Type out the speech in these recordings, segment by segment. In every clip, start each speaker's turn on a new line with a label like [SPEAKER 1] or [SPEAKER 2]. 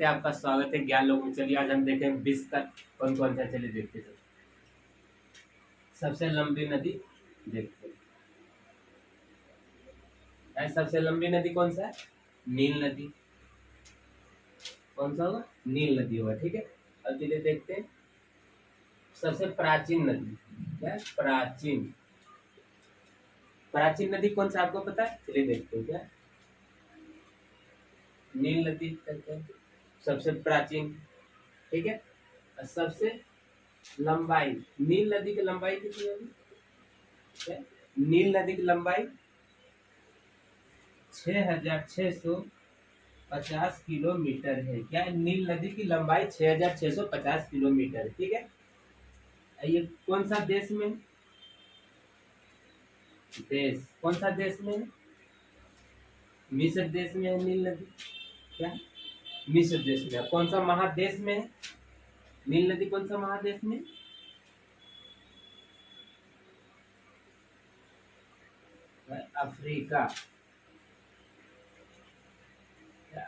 [SPEAKER 1] नमस्ते, आपका स्वागत है ज्ञान लोक में। चलिए आज हम देखें विश्व का कौन कौन सा, चलिए देखते हैं। सबसे लंबी नदी देखते हैं। सबसे लंबी नदी कौन सा है? नील नदी। कौन सा होगा? नील नदी होगा, ठीक है। अब चलिए देखते हैं सबसे प्राचीन नदी। क्या है? प्राचीन। प्राचीन नदी कौन सा आपको पता है? चलिए देखते हैं। क्या नील नदी कहते हैं सबसे प्राचीन, ठीक है। और सबसे लंबाई, नील नदी की लंबाई कितनी होगी? नील नदी की लंबाई 6,650 किलोमीटर है। क्या है? नील नदी की लंबाई 6,650 किलोमीटर, ठीक है। ये कौन सा देश में? देश कौन सा देश में है? मिस्र देश में है नील नदी। क्या? मिस्र देश में। कौन सा महादेश में है नील नदी? कौन सा महादेश में? अफ्रीका।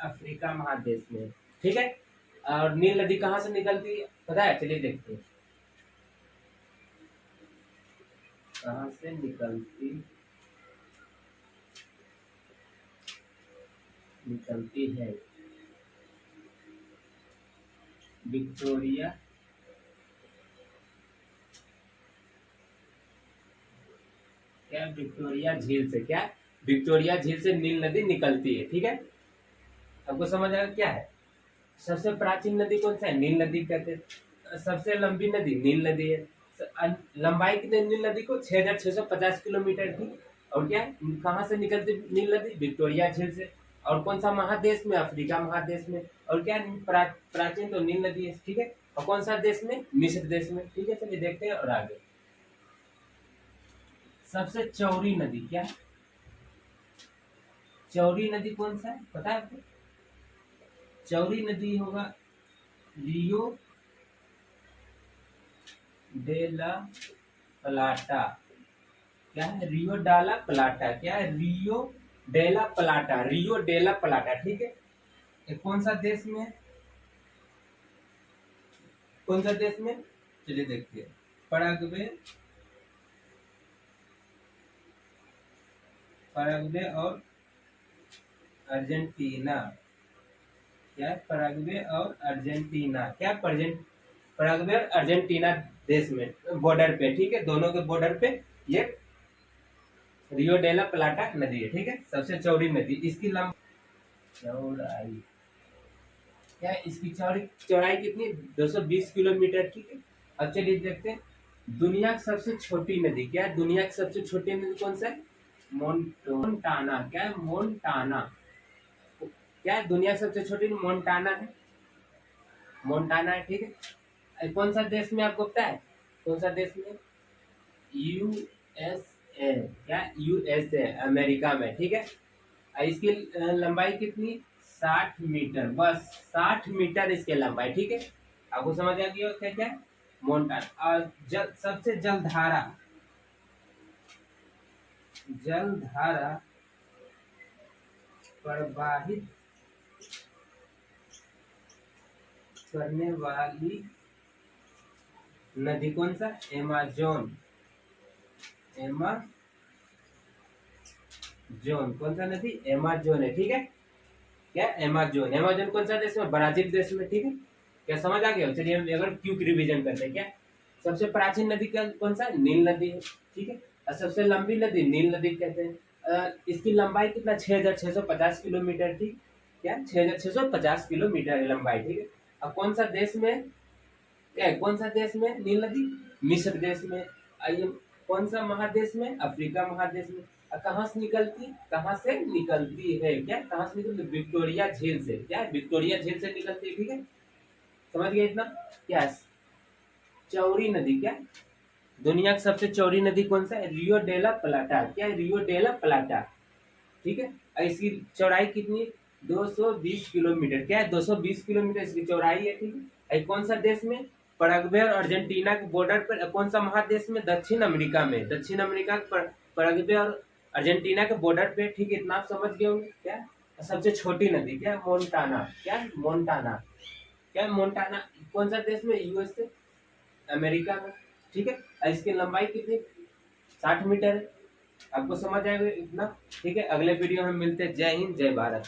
[SPEAKER 1] अफ्रीका महादेश में, ठीक है। और नील नदी कहाँ से निकलती है पता है? चलिए देखते हैं कहाँ से निकलती है। विक्टोरिया, क्या विक्टोरिया झील से, क्या विक्टोरिया झील से नील नदी निकलती है, ठीक है। आपको समझ आया क्या है? सबसे प्राचीन नदी कौन सा है? नील नदी कहते हैं। सबसे लंबी नदी नील नदी है। लंबाई कितनी नील नदी को? 6,650 किलोमीटर थी। और क्या कहाँ से निकलती नील नदी? विक्टोरिया झील से। और कौन सा महादेश में? अफ्रीका महादेश में। और क्या प्राचीन तो नील नदी है, ठीक है। और कौन सा देश में? मिस्र देश में, ठीक है। चलिए देखते हैं और आगे। सबसे चौड़ी नदी क्या है? चौड़ी नदी कौन सा है पता है आपको? चौड़ी नदी होगा रियो डे ला प्लाटा। क्या है? रियो डाला प्लाटा। क्या है? रियो डेला प्लाटा। रियो डेला प्लाटा, ठीक है। ये कौन सा देश में है? कौन सा देश में? चलिए देखते हैं। पराग्वे, पराग्वे और अर्जेंटीना। क्या है? पराग्वे और अर्जेंटीना। क्या पराग्वे और अर्जेंटीना देश में, बॉर्डर पे, ठीक है। दोनों के बॉर्डर पे ये रियो डेला प्लाटा नदी है, ठीक है। सबसे चौड़ी नदी। इसकी चौड़ाई क्या है? इसकी चौड़ाई कितनी? 220 किलोमीटर, ठीक है। अब चलिए देखते हैं दुनिया की सबसे छोटी नदी। क्या है? दुनिया की सबसे छोटी नदी कौन सा है? मोन्टाना। क्या है? मोन्टाना। क्या है? दुनिया की सबसे छोटी मोन्टाना है। मोन्टाना है, ठीक है। कौन सा देश में आपको पता है? कौन सा देश में? यूएसए। क्या? यूएसए, अमेरिका में, ठीक है। इसकी लंबाई कितनी? 60 मीटर, बस 60 मीटर इसकी लंबाई, ठीक है। आपको समझ आ गया क्या? क्या मोन्टाना। और सबसे जलधारा प्रवाहित करने वाली नदी कौन सा? एमाजोन। कौन सा नदी? एमाजोन है, ठीक है। क्या? एमाजोन। एमाजोन कौन सा देश में? ब्राजील देश में, ठीक है। क्या समझ आ गया? चलिए हम अगर क्विक रिवीजन करते हैं। क्या सबसे प्राचीन नदी कौन सा? नील नदी है, ठीक है। और सबसे लंबी नदी नील नदी कहते हैं। इसकी लंबाई कितना? 6,650 किलोमीटर, ठीक। क्या? 6,650 किलोमीटर है लंबाई, ठीक है। अब कौन सा देश में? क्या है? कौन सा देश में नील नदी? मिस्र देश में। ये कौन सा महादेश में? अफ्रीका महादेश में। कहाँ से निकलती? कहाँ से निकलती है? क्या कहाँ से निकलती? विक्टोरिया झील से। क्या है? विक्टोरिया झील से निकलती है, ठीक है। समझ गए इतना? क्या चौड़ी नदी? क्या दुनिया की सबसे चौड़ी नदी कौन सा है? रियो डेला प्लाटा। क्या है? रियो डेला प्लाटा, ठीक है। और इसकी चौड़ाई कितनी? 220 किलोमीटर। क्या है? 220 किलोमीटर इसकी चौड़ाई है, ठीक है। कौन सा देश में? पैराग्वे और अर्जेंटीना के बॉर्डर पर। कौन सा महादेश में? दक्षिण अमेरिका में। दक्षिण अमेरिका पैराग्वे और अर्जेंटीना के बॉर्डर पे, ठीक है। इतना आप समझ गए होंगे। क्या सबसे छोटी नदी क्या है? मोन्टाना। क्या है? मोन्टाना। क्या है? मोन्टाना कौन सा देश में? यूएस से, अमेरिका में। ठीक है, और इसकी लंबाई कितनी? 60 मीटर है। आपको समझ आएगा इतना? ठीक है, अगले वीडियो में मिलते हैं। जय हिंद, जय भारत।